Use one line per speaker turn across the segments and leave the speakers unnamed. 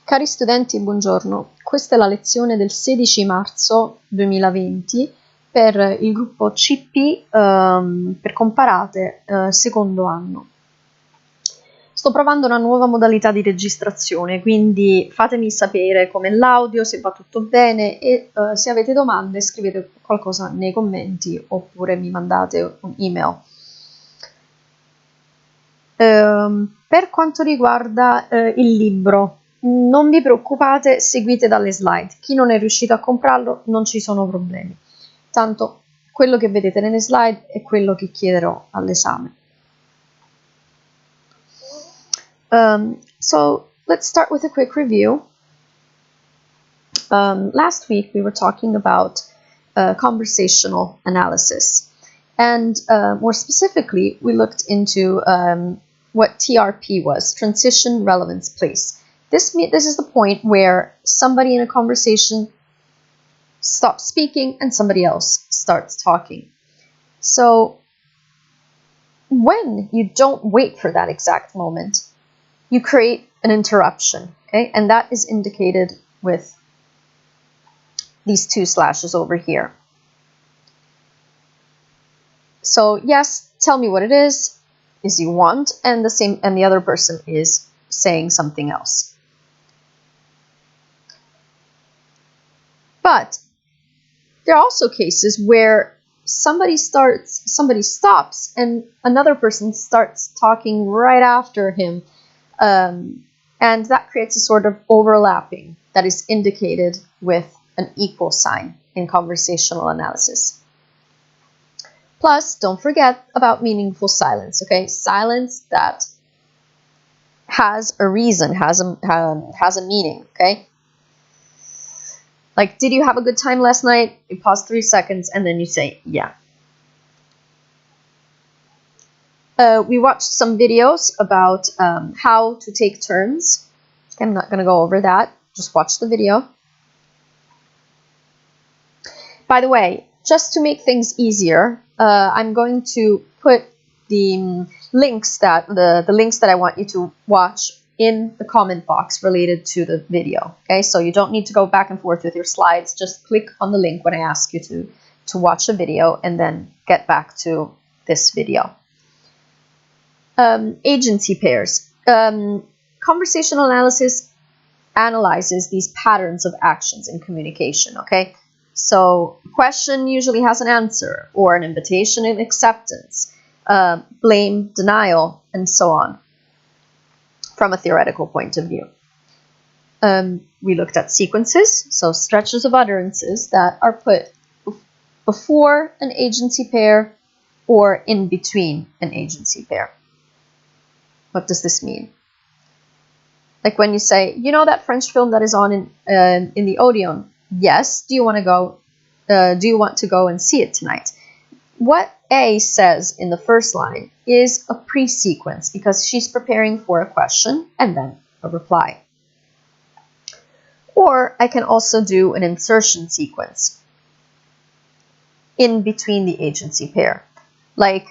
Cari studenti, buongiorno. Questa è la lezione del 16 marzo 2020 per il gruppo CP per comparate secondo anno. Sto provando una nuova modalità di registrazione, quindi fatemi sapere com'è l'audio, se va tutto bene e se avete domande scrivete qualcosa nei commenti oppure mi mandate un'email. Per quanto riguarda il libro, non vi preoccupate, seguite dalle slide. Chi non è riuscito a comprarlo non ci sono problemi. Tanto quello che vedete nelle slide è quello che chiederò all'esame. So let's start with a quick review. Last week we were talking about conversational analysis, and more specifically we looked into what TRP was, transition, relevance, place. This is the point where somebody in a conversation stops speaking and somebody else starts talking. So when you don't wait for that exact moment, you create an interruption, okay? And that is indicated with these two slashes over here. So yes, tell me what it is you want, and the other person is saying something else. But there are also cases where somebody stops and another person starts talking right after him, and that creates a sort of overlapping that is indicated with an equal sign in conversational analysis. Plus, don't forget about meaningful silence, okay? Silence that has a reason, has a meaning, okay? Like, did you have a good time last night? You pause 3 seconds and then you say, yeah. We watched some videos about how to take turns. I'm not going to go over that. Just watch the video. By the way, just to make things easier, I'm going to put the links that I want you to watch in the comment box related to the video. Okay, so you don't need to go back and forth with your slides. Just click on the link when I ask you to watch a video and then get back to this video. Agency pairs. Conversational analysis analyzes these patterns of actions in communication. Okay. So a question usually has an answer, or an invitation and acceptance, blame, denial, and so on, from a theoretical point of view. We looked at sequences, so stretches of utterances that are put before an agency pair or in between an agency pair. What does this mean? Like when you say, you know that French film that is on in the Odeon? Yes. Do you want to go? Do you want to go and see it tonight? What A says in the first line is a pre-sequence because she's preparing for a question and then a reply. Or I can also do an insertion sequence in between the agency pair. Like,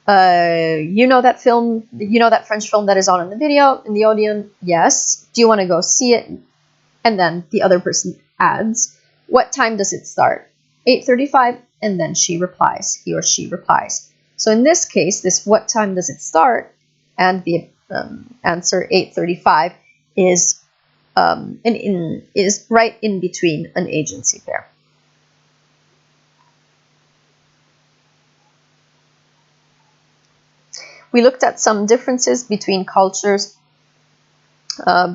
you know that film, you know that French film that is on in the video, in the Odeon? Yes. Do you want to go see it? And then the other person adds, what time does it start? 8:35, and then he or she replies. So in this case, this what time does it start and the answer 8:35 is right in between an agency pair. We looked at some differences between cultures,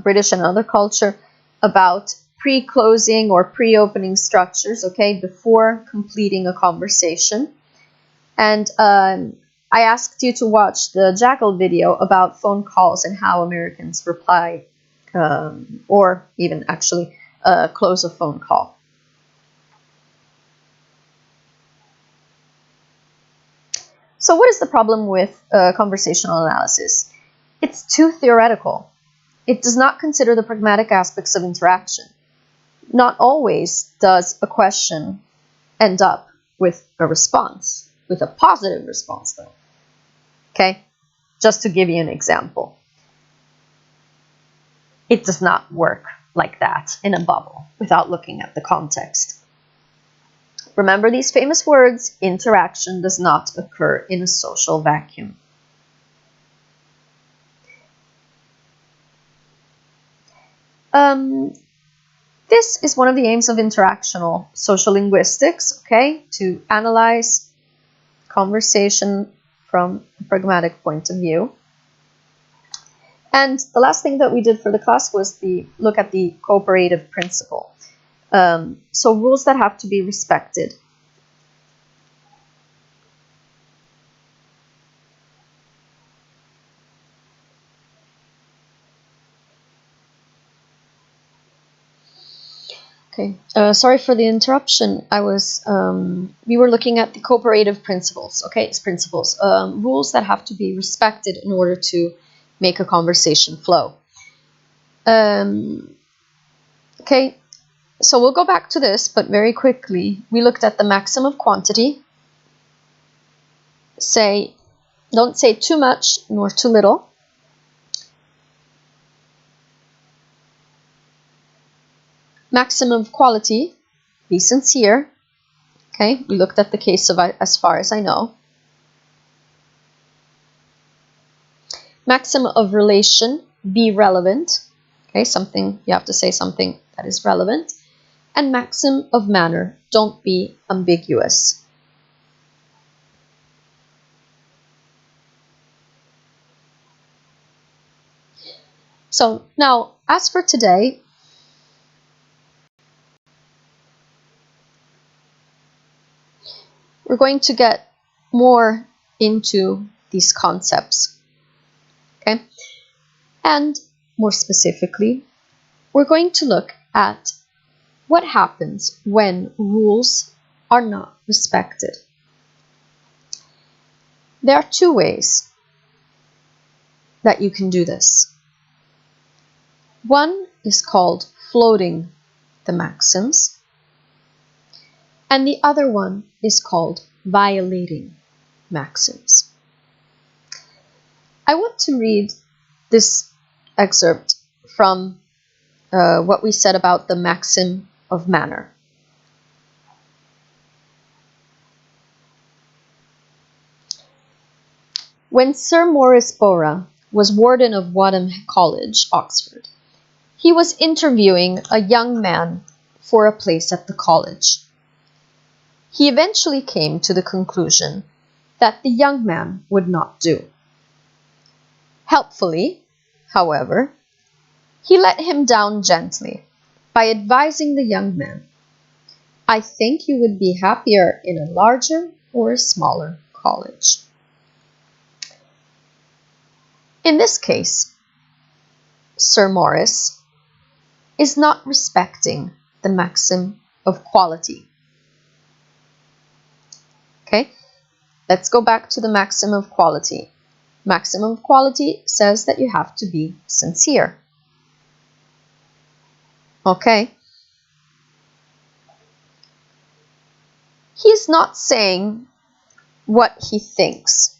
British and other culture, about pre-closing or pre-opening structures, okay, before completing a conversation. And I asked you to watch the Jackal video about phone calls and how Americans reply or even actually close a phone call. So what is the problem with conversational analysis? It's too theoretical. It does not consider the pragmatic aspects of interaction. Not always does a question end up with a response, with a positive response though. Okay, just to give you an example. It does not work like that in a bubble without looking at the context. Remember these famous words: interaction does not occur in a social vacuum. This is one of the aims of interactional social linguistics, okay? To analyze conversation from a pragmatic point of view. And the last thing that we did for the class was look at the cooperative principle. So rules that have to be respected. Okay, sorry for the interruption. We were looking at the cooperative principles, okay? It's principles, rules that have to be respected in order to make a conversation flow. Okay, so we'll go back to this, but very quickly. We looked at the maxim of quantity. Don't say too much nor too little. Maximum of quality, be sincere. Okay, we looked at the case of as far as I know. Maximum of relation, be relevant. Okay, you have to say something that is relevant. And maxim of manner, don't be ambiguous. So now, as for today, we're going to get more into these concepts, okay? And more specifically, we're going to look at what happens when rules are not respected. There are two ways that you can do this. One is called floating the maxims, and the other one is called violating maxims. I want to read this excerpt from what we said about the maxim of manner. When Sir Maurice Bora was warden of Wadham College, Oxford, he was interviewing a young man for a place at the college. He eventually came to the conclusion that the young man would not do. Helpfully, however, he let him down gently by advising the young man, "I think you would be happier in a larger or a smaller college." In this case, Sir Maurice is not respecting the maxim of quality. Okay, let's go back to the maxim of quality. Maxim of quality says that you have to be sincere. Okay. He's not saying what he thinks.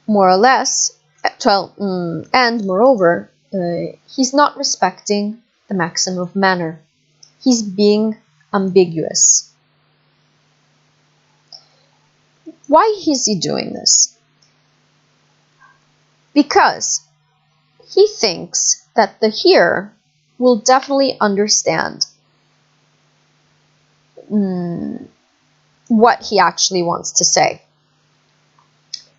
More or less, and moreover, he's not respecting the maxim of manner. He's being ambiguous. Why is he doing this? Because he thinks that the hearer will definitely understand what he actually wants to say.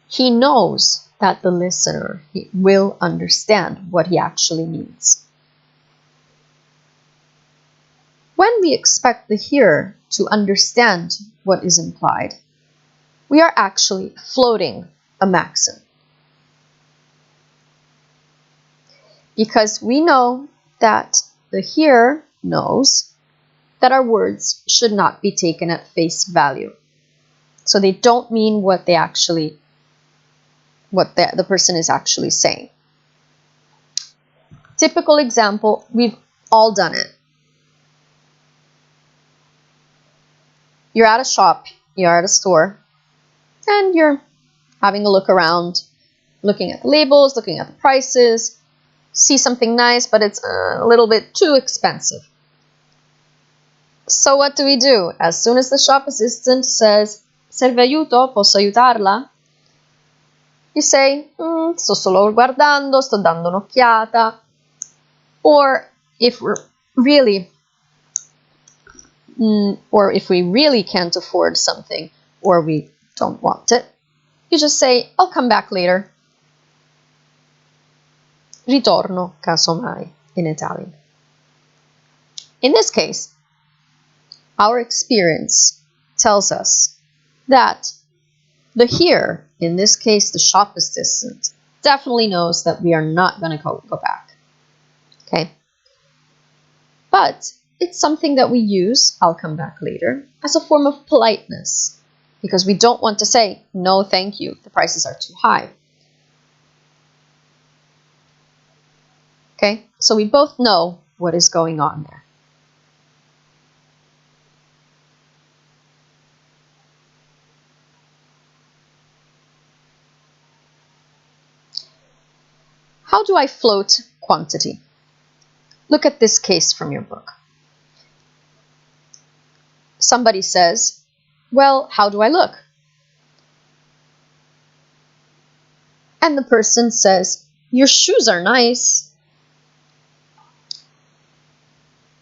He knows that the listener will understand what he actually means. When we expect the hearer to understand what is implied, we are actually floating a maxim. Because we know that the hearer knows that our words should not be taken at face value. So they don't mean what the person is actually saying. Typical example, we've all done it. You're at a store, and you're having a look around, looking at the labels, looking at the prices, see something nice, but it's a little bit too expensive. So what do? As soon as the shop assistant says, serve aiuto? Posso aiutarla? You say, sto solo guardando, sto dando un'occhiata. Or if we really can't afford something, or we don't want it, you just say, I'll come back later. Ritorno, casomai, in Italian. In this case, our experience tells us that the here, in this case the shop assistant, definitely knows that we are not going to go back. Okay? But it's something that we use, I'll come back later, as a form of politeness, because we don't want to say, no thank you, the prices are too high. Okay? So we both know what is going on there. How do I float quantity? Look at this case from your book. Somebody says, well, how do I look? And the person says, your shoes are nice.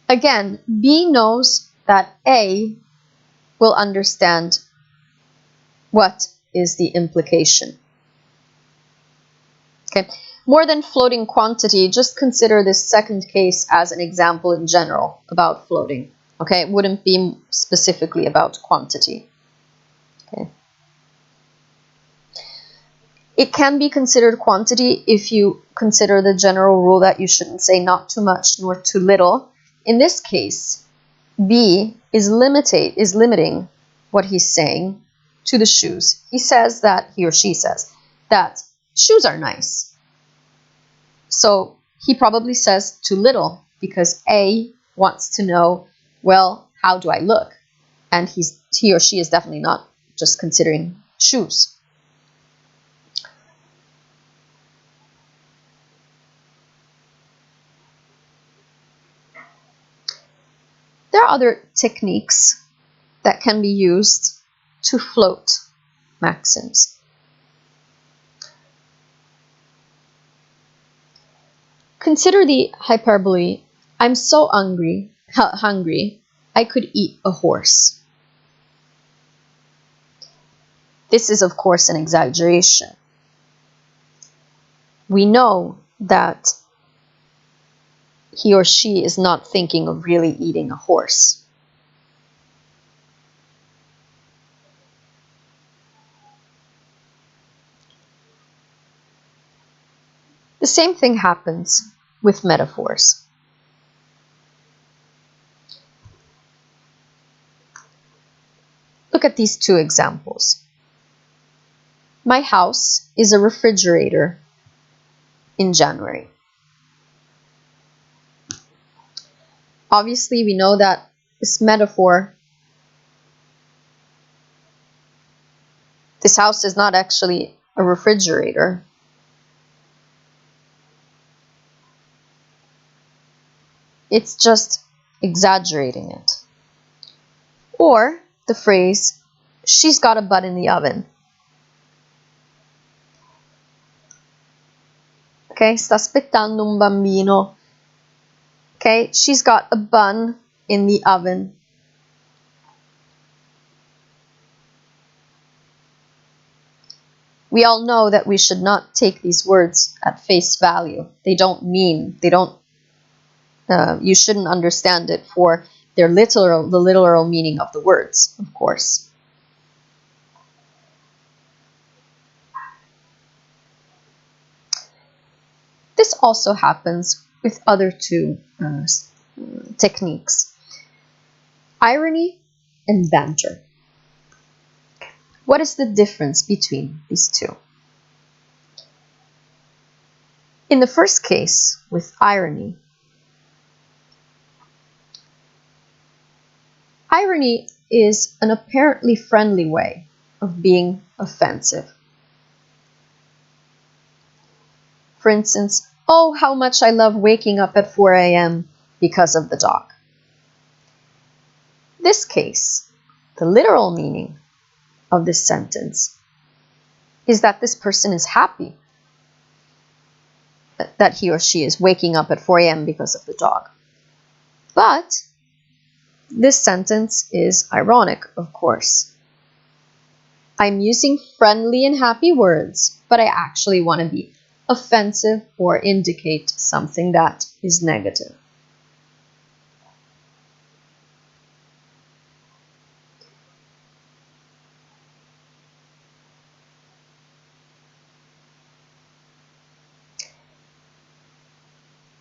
Again, B knows that A will understand what is the implication. Okay. More than floating quantity, just consider this second case as an example in general about floating. Okay, it wouldn't be specifically about quantity. Okay. It can be considered quantity if you consider the general rule that you shouldn't say not too much nor too little. In this case, B is limiting what he's saying to the shoes. He says that, he or she says, that shoes are nice. So he probably says too little because A wants to know, well, how do I look? And he or she is definitely not just considering shoes. There are other techniques that can be used to float maxims. Consider the hyperbole, I'm so hungry, I could eat a horse. This is, of course, an exaggeration. We know that he or she is not thinking of really eating a horse. The same thing happens with metaphors. Look at these two examples. My house is a refrigerator in January. Obviously, we know that this metaphor, this house is not actually a refrigerator. It's just exaggerating it. Or the phrase, she's got a bun in the oven. Okay, sta aspettando un bambino. Okay, she's got a bun in the oven. We all know that we should not take these words at face value. You shouldn't understand it for the literal meaning of the words, of course. This also happens with other two techniques. Irony and banter. What is the difference between these two? In the first case, with irony is an apparently friendly way of being offensive. For instance, oh, how much I love waking up at 4 a.m. because of the dog. This case, the literal meaning of this sentence is that this person is happy that he or she is waking up at 4 a.m. because of the dog. But this sentence is ironic, of course. I'm using friendly and happy words, but I actually want to be offensive or indicate something that is negative.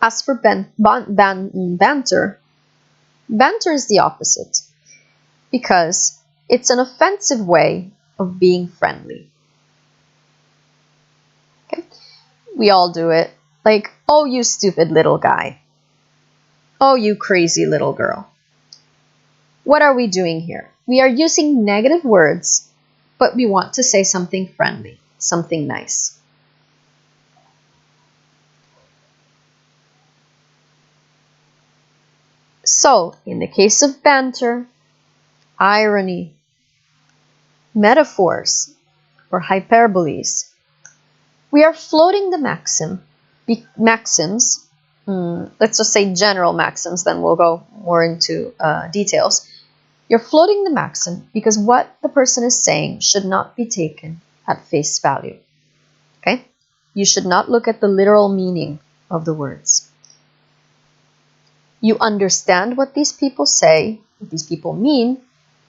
As for banter, banter is the opposite because it's an offensive way of being friendly. Okay? We all do it. Like, oh, you stupid little guy. Oh, you crazy little girl. What are we doing here? We are using negative words, but we want to say something friendly, something nice. So, in the case of banter, irony, metaphors, or hyperboles, we are floating the maxims, let's just say general maxims, then we'll go more into details. You're floating the maxim because what the person is saying should not be taken at face value. Okay? You should not look at the literal meaning of the words. You understand what these people say, what these people mean,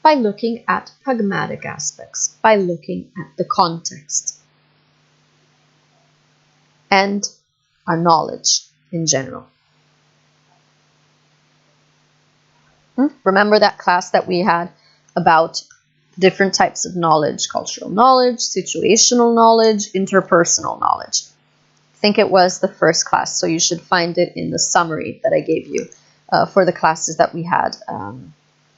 by looking at pragmatic aspects, by looking at the context and our knowledge in general. Remember that class that we had about different types of knowledge: cultural knowledge, situational knowledge, interpersonal knowledge. I think it was the first class, so you should find it in the summary that I gave you for the classes that we had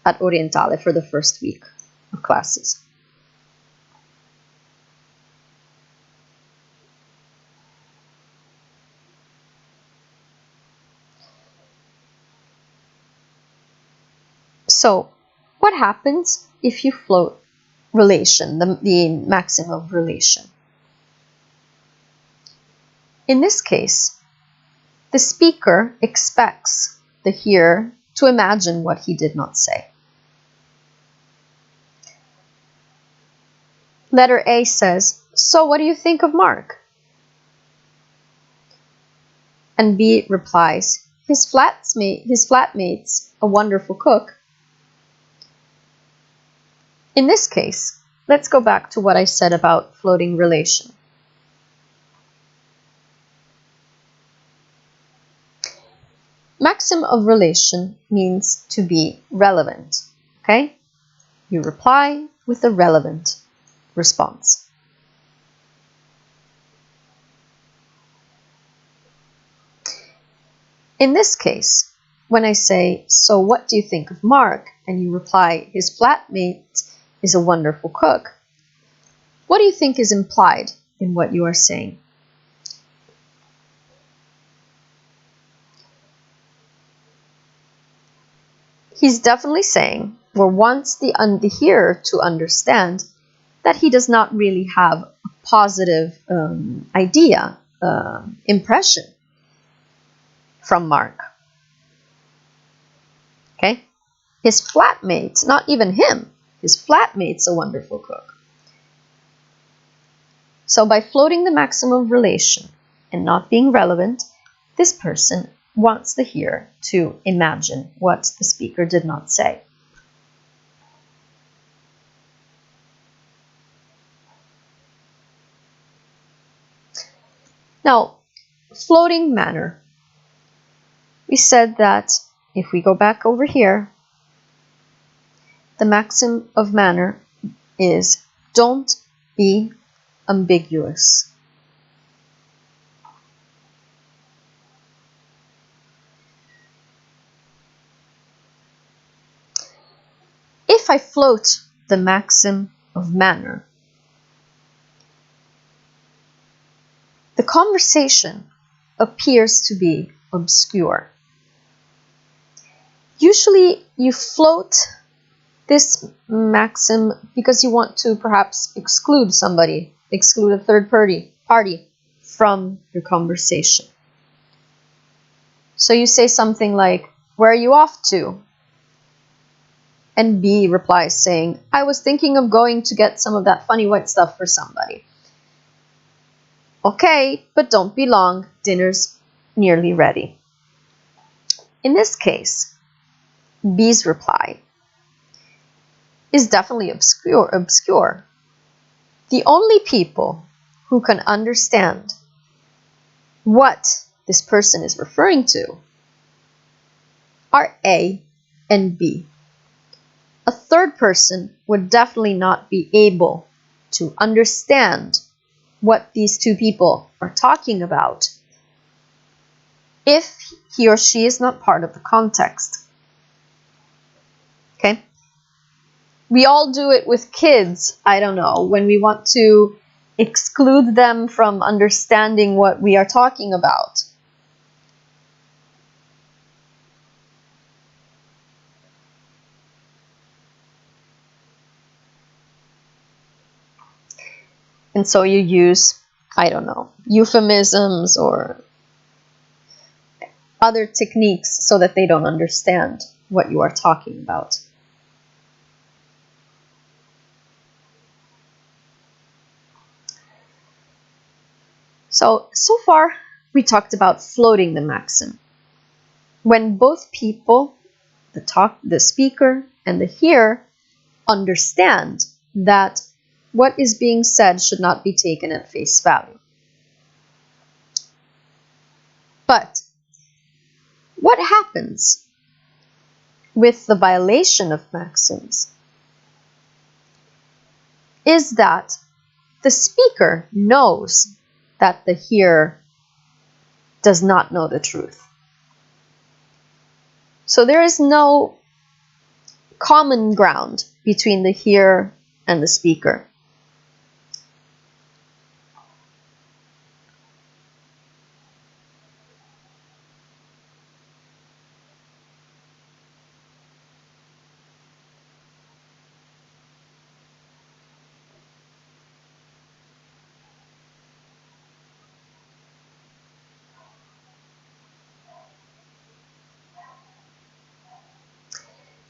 at Orientale for the first week of classes. So, what happens if you float relation, the maxim of relation? In this case, the speaker expects the hearer to imagine what he did not say. Letter A says, so what do you think of Mark? And B replies, his flatmate's a wonderful cook. In this case, let's go back to what I said about floating relation. Maxim of relation means to be relevant, okay? You reply with a relevant response. In this case, when I say, so what do you think of Mark? And you reply, his flatmate is a wonderful cook. What do you think is implied in what you are saying? He's definitely saying, or wants the hearer to understand, that he does not really have a positive impression from Mark. Okay? His flatmate, not even him, his flatmate's a wonderful cook. So by floating the maxim of relation and not being relevant, this person wants the hearer to imagine what the speaker did not say. Now, floating manner. We said that if we go back over here, the maxim of manner is don't be ambiguous. If I float the maxim of manner, the conversation appears to be obscure. Usually you float this maxim because you want to perhaps exclude somebody, exclude a third party from your conversation. So you say something like, "Where are you off to?" And B replies saying, "I was thinking of going to get some of that funny white stuff for somebody." "Okay, but don't be long, dinner's nearly ready." In this case, B's reply is definitely obscure. The only people who can understand what this person is referring to are A and B. A third person would definitely not be able to understand what these two people are talking about if he or she is not part of the context. Okay? We all do it with kids, I don't know, when we want to exclude them from understanding what we are talking about. And so you use, I don't know, euphemisms or other techniques so that they don't understand what you are talking about. So far we talked about floating the maxim. When both people, the speaker and the hearer, understand that what is being said should not be taken at face value. But what happens with the violation of maxims is that the speaker knows that the hearer does not know the truth. So there is no common ground between the hearer and the speaker.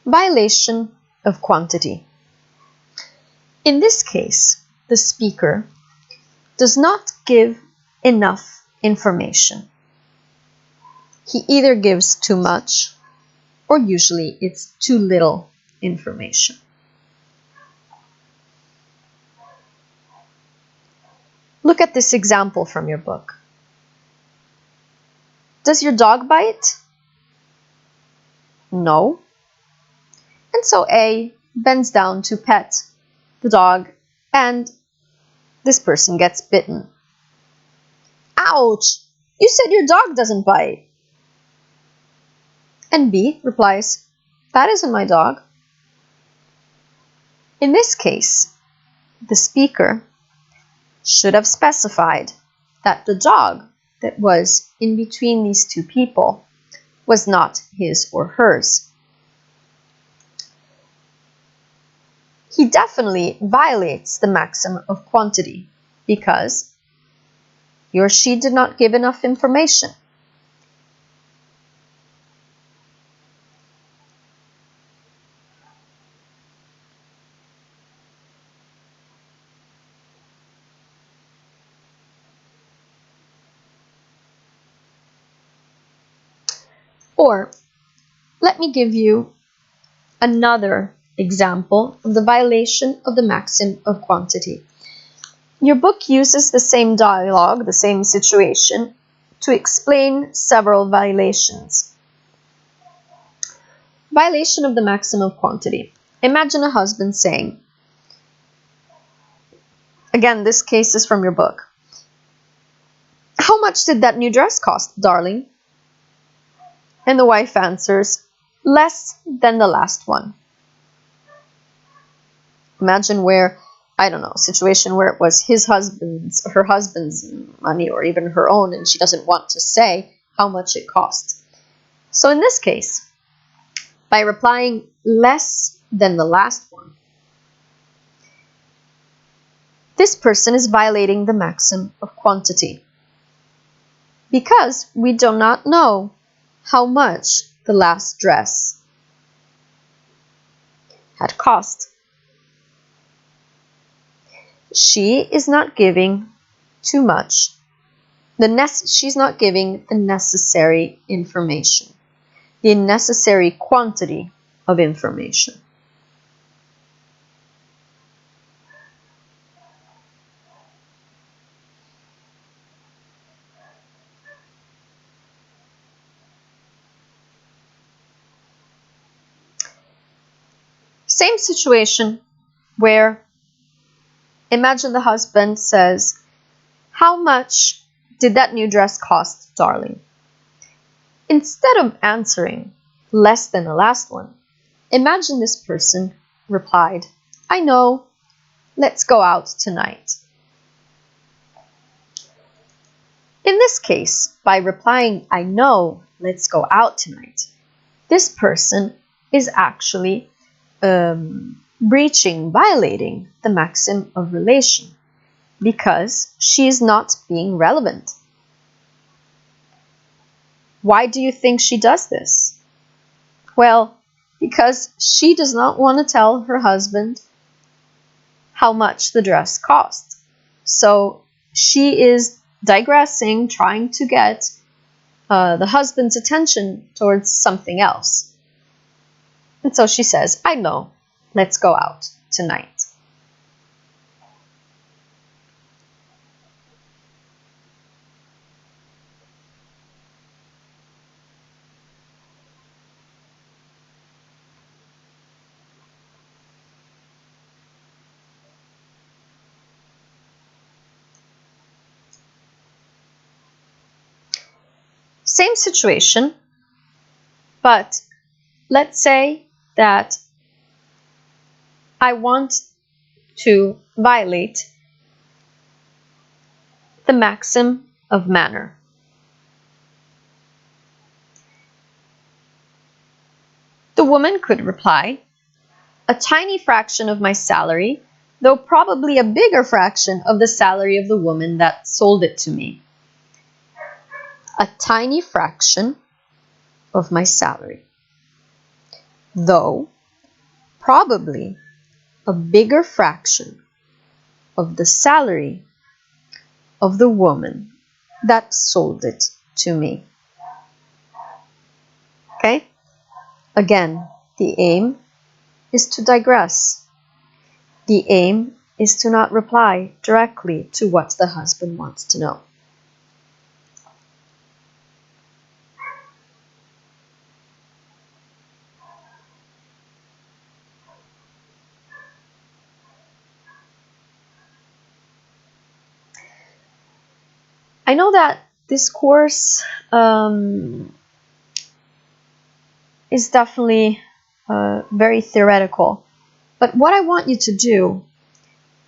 Violation of quantity. In this case, the speaker does not give enough information. He either gives too much or usually it's too little information. Look at this example from your book. Does your dog bite? No. And so A bends down to pet the dog and this person gets bitten. Ouch! You said your dog doesn't bite. And B replies, that isn't my dog. In this case, the speaker should have specified that the dog that was in between these two people was not his or hers. He definitely violates the maxim of quantity because he or she did not give enough information. Or let me give you another example of the violation of the maxim of quantity. Your book uses the same dialogue, the same situation, to explain several violations. Violation of the maxim of quantity. Imagine a husband saying, again, this case is from your book, "How much did that new dress cost, darling?" And the wife answers, "Less than the last one." Imagine where I don't know, situation where it was her husband's money, or even her own, and she doesn't want to say how much it cost. So in this case, by replying less than the last one, this person is violating the maxim of quantity, because we do not know how much the last dress had cost. She is not giving too much. She's not giving the necessary information, the necessary quantity of information. Same situation where, imagine the husband says, "How much did that new dress cost, darling?" Instead of answering less than the last one, imagine this person replied, "I know, let's go out tonight." In this case, by replying, "I know, let's go out tonight," this person is actually violating the maxim of relation, because she is not being relevant. Why do you think she does this? Well, because she does not want to tell her husband how much the dress cost. So she is digressing, trying to get the husband's attention towards something else. And so she says, "I know, let's go out tonight." Same situation, but let's say that I want to violate the maxim of manner. The woman could reply, "A tiny fraction of my salary, though probably a bigger fraction of the salary of the woman that sold it to me." A tiny fraction of my salary, though probably a bigger fraction of the salary of the woman that sold it to me. Okay? Again, the aim is to digress. The aim is to not reply directly to what the husband wants to know. I know that this course is definitely very theoretical, but what I want you to do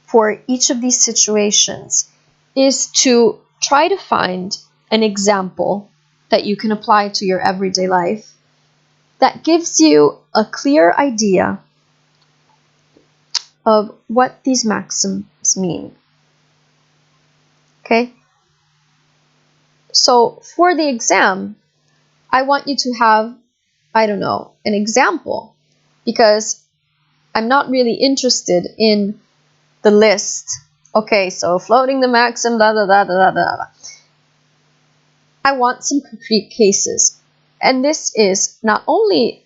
for each of these situations is to try to find an example that you can apply to your everyday life that gives you a clear idea of what these maxims mean. Okay? So for the exam, I want you to have, I don't know, an example, because I'm not really interested in the list. Okay, so floating the maxim, da da da da da da. I want some concrete cases. And this is not only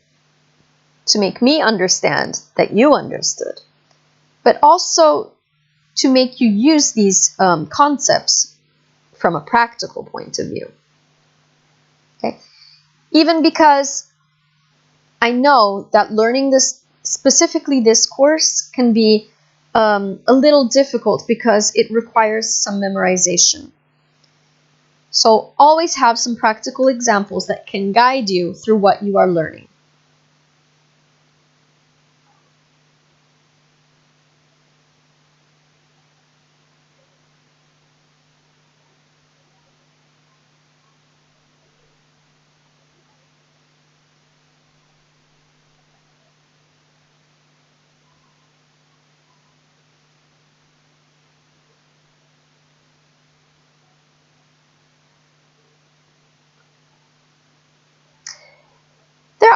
to make me understand that you understood, but also to make you use these concepts from a practical point of view. Okay? Even because I know that learning this, specifically this course, can be a little difficult because it requires some memorization. So always have some practical examples that can guide you through what you are learning.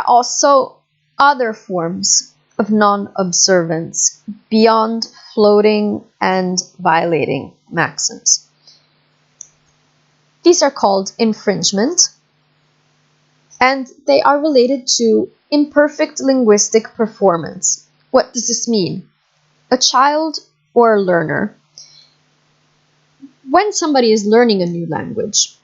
also other forms of non-observance beyond floating and violating maxims. These are called infringement, and they are related to imperfect linguistic performance. What does this mean? A child or a learner, when somebody is learning a new language,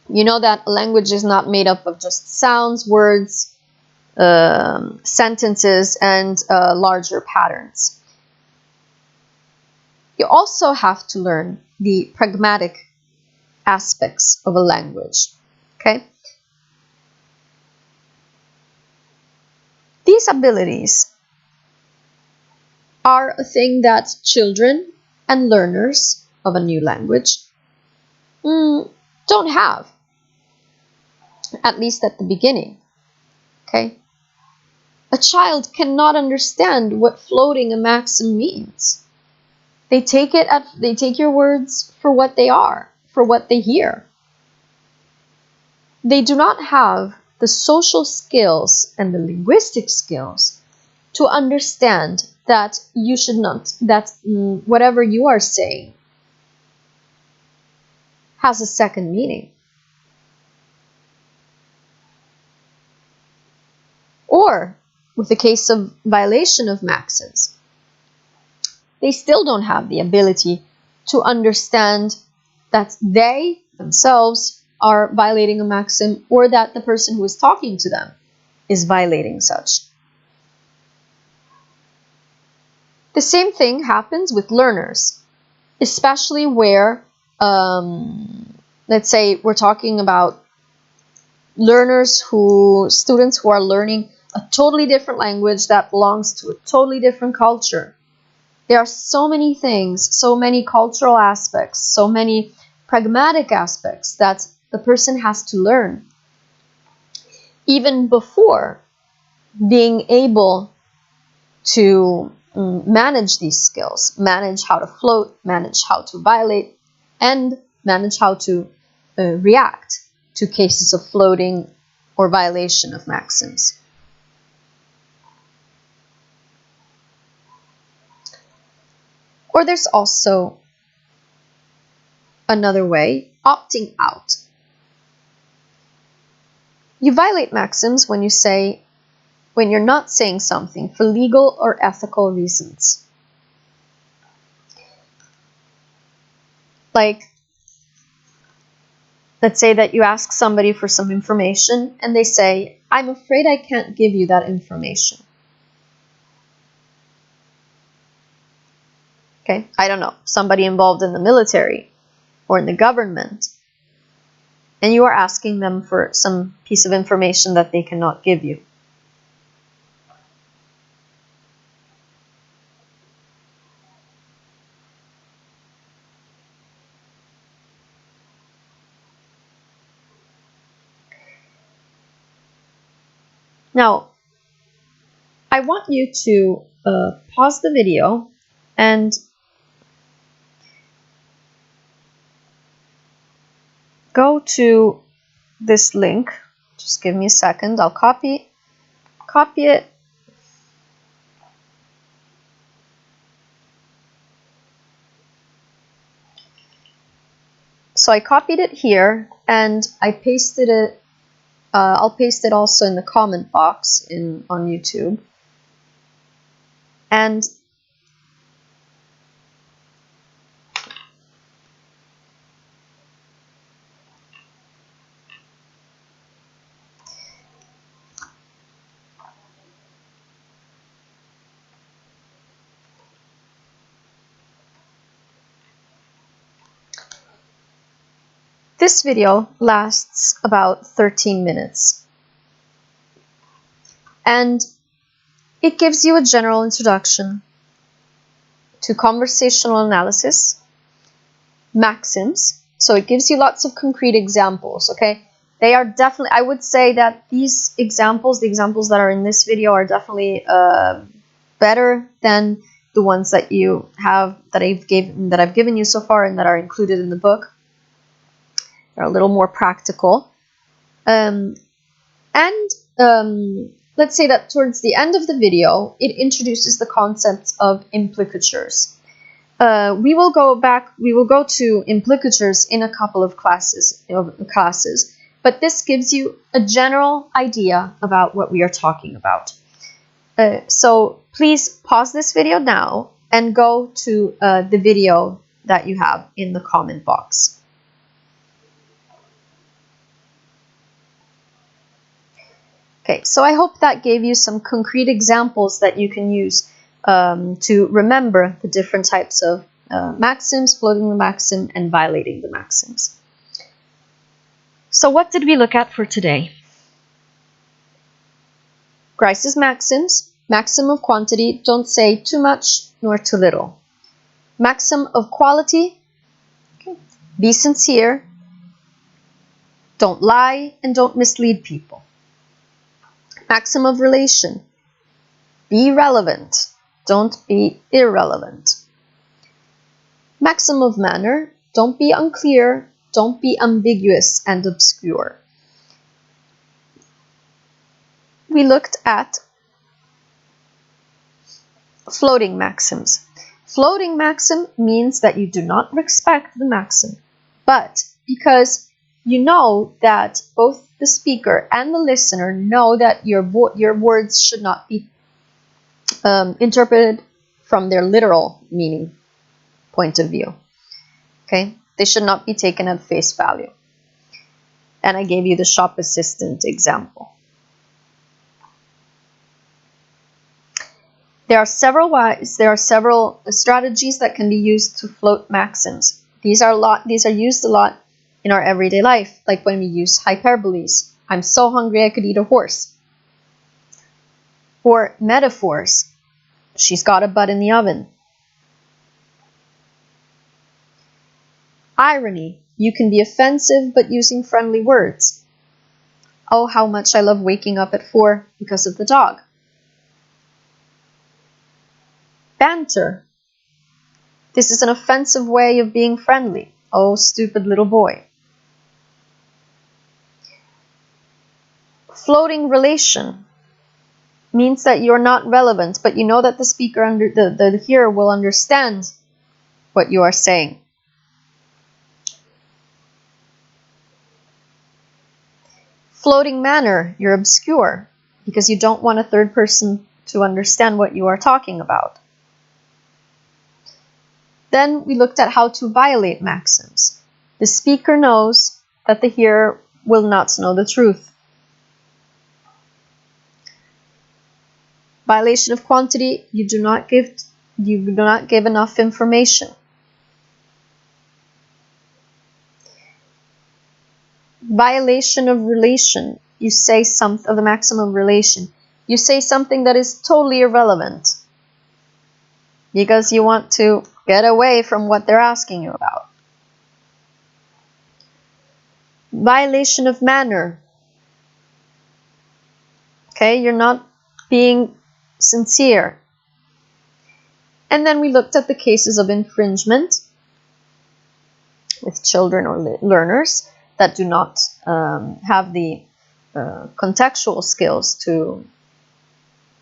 you know that a language is not made up of just sounds, words, sentences, and larger patterns. You also have to learn the pragmatic aspects of a language, okay? These abilities are a thing that children and learners of a new language don't have, at least at the beginning, okay? A child cannot understand what floating a maxim means. They take your words for what they are, for what they hear. They do not have the social skills and the linguistic skills to understand that you should not, that whatever you are saying has a second meaning. Or, with the case of violation of maxims, they still don't have the ability to understand that they themselves are violating a maxim, or that the person who is talking to them is violating such. The same thing happens with learners, especially where, let's say we're talking about students who are learning a totally different language that belongs to a totally different culture. There are so many things, so many cultural aspects, so many pragmatic aspects that the person has to learn, even before being able to manage these skills, manage how to float, manage how to violate, and manage how to react to cases of floating or violation of maxims. Or there's also another way, opting out. You violate maxims when you're not saying something for legal or ethical reasons. Like, let's say that you ask somebody for some information and they say, "I'm afraid I can't give you that information." Okay, I don't know, somebody involved in the military or in the government, and you are asking them for some piece of information that they cannot give you. Now, I want you to pause the video and go to this link. Just give me a second. I'll copy it. So I copied it here and I pasted it. I'll paste it also in the comment box on YouTube. And this video lasts about 13 minutes. And it gives you a general introduction to conversational analysis, maxims. So it gives you lots of concrete examples, okay? They are definitely, I would say that these examples, the examples that are in this video, are definitely better than the ones that you have, that I've given you so far and that are included in the book. They're a little more practical. And let's say that towards the end of the video, it introduces the concepts of implicatures. We will go to implicatures in a couple of classes, but this gives you a general idea about what we are talking about. So please pause this video now and go to the video that you have in the comment box. Okay, so I hope that gave you some concrete examples that you can use to remember the different types of maxims, floating the maxim, and violating the maxims. So what did we look at for today? Grice's maxims: maxim of quantity, don't say too much nor too little. Maxim of quality, okay, be sincere, don't lie, and don't mislead people. Maxim of relation, be relevant, don't be irrelevant. Maxim of manner, don't be unclear, don't be ambiguous and obscure. We looked at floating maxims. Floating maxim means that you do not respect the maxim, but because you know that both the speaker and the listener know that your words should not be interpreted from their literal meaning point of view. Okay, they should not be taken at face value. And I gave you the shop assistant example. There are several strategies that can be used to float maxims. These are used a lot in our everyday life, like when we use hyperboles. I'm so hungry I could eat a horse. Or metaphors. She's got a butt in the oven. Irony. You can be offensive but using friendly words. Oh, how much I love waking up at 4 because of the dog. Banter. This is an offensive way of being friendly. Oh, stupid little boy. Floating relation means that you're not relevant, but you know that the speaker, the hearer, will understand what you are saying. Floating manner, you're obscure because you don't want a third person to understand what you are talking about. Then we looked at how to violate maxims. The speaker knows that the hearer will not know the truth. Violation of quantity, you do not give enough information. Violation of relation, you say something of the maximum relation. You say something that is totally irrelevant because you want to get away from what they're asking you about. Violation of manner. Okay, you're not being sincere. And then we looked at the cases of infringement with children or learners that do not have the contextual skills to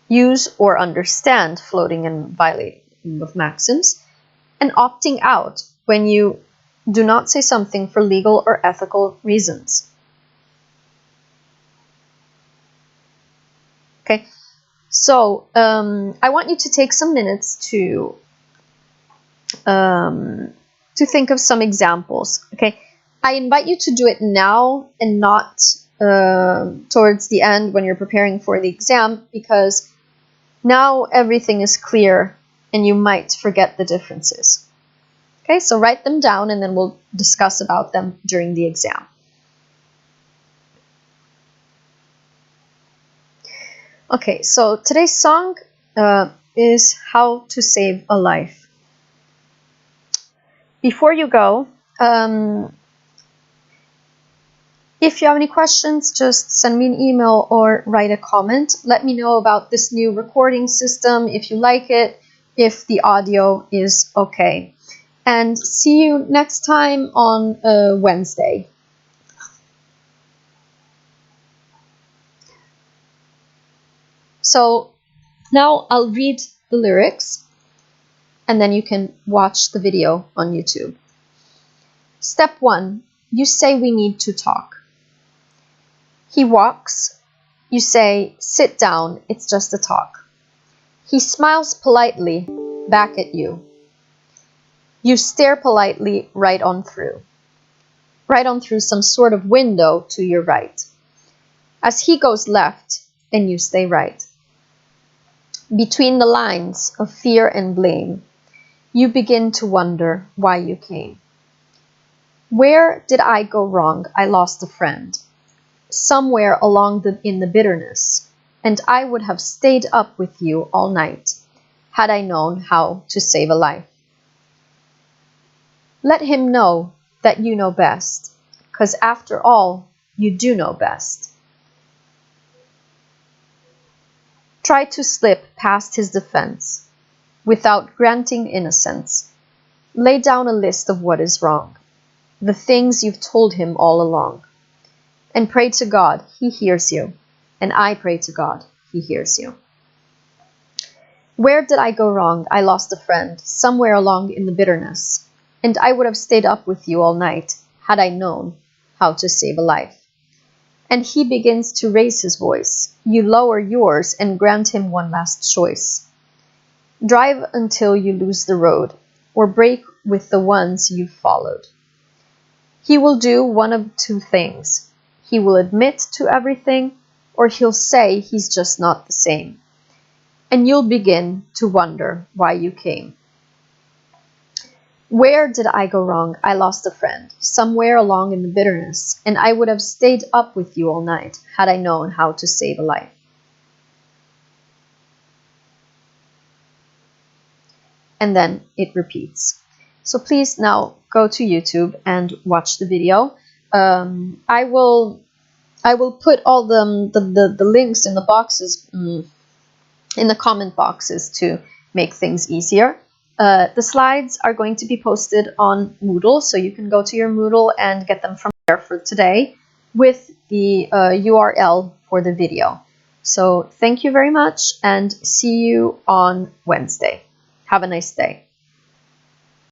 use or understand floating and violating of maxims, and opting out when you do not say something for legal or ethical reasons. Okay, so I want you to take some minutes to think of some examples. Okay, I invite you to do it now and not towards the end when you're preparing for the exam, because now everything is clear and you might forget the differences. Okay, so write them down and then we'll discuss about them during the exam. Okay, so today's song is How to Save a Life. Before you go, if you have any questions, just send me an email or write a comment. Let me know about this new recording system, if you like it, if the audio is okay. And see you next time on Wednesday. So now I'll read the lyrics and then you can watch the video on YouTube. Step 1, you say we need to talk. He walks, you say sit down, it's just a talk. He smiles politely back at you. You stare politely right on through some sort of window to your right. As he goes left and you stay right. Between the lines of fear and blame, you begin to wonder why you came. Where did I go wrong? I lost a friend. Somewhere in the bitterness, and I would have stayed up with you all night, had I known how to save a life. Let him know that you know best, 'cause after all, you do know best. Try to slip past his defense, without granting innocence. Lay down a list of what is wrong, the things you've told him all along. And pray to God, he hears you. And I pray to God, he hears you. Where did I go wrong? I lost a friend, somewhere along in the bitterness. And I would have stayed up with you all night, had I known how to save a life. And he begins to raise his voice. You lower yours and grant him one last choice. Drive until you lose the road, or break with the ones you've followed. He will do one of two things. He will admit to everything, or he'll say he's just not the same. And you'll begin to wonder why you came. Where did I go wrong? I lost a friend, somewhere along in the bitterness, and I would have stayed up with you all night, had I known how to save a life. And then it repeats. So please now go to YouTube and watch the video. I will put all the links in the boxes, in the comment boxes to make things easier. The slides are going to be posted on Moodle, so you can go to your Moodle and get them from there for today with the URL for the video. So thank you very much and see you on Wednesday. Have a nice day.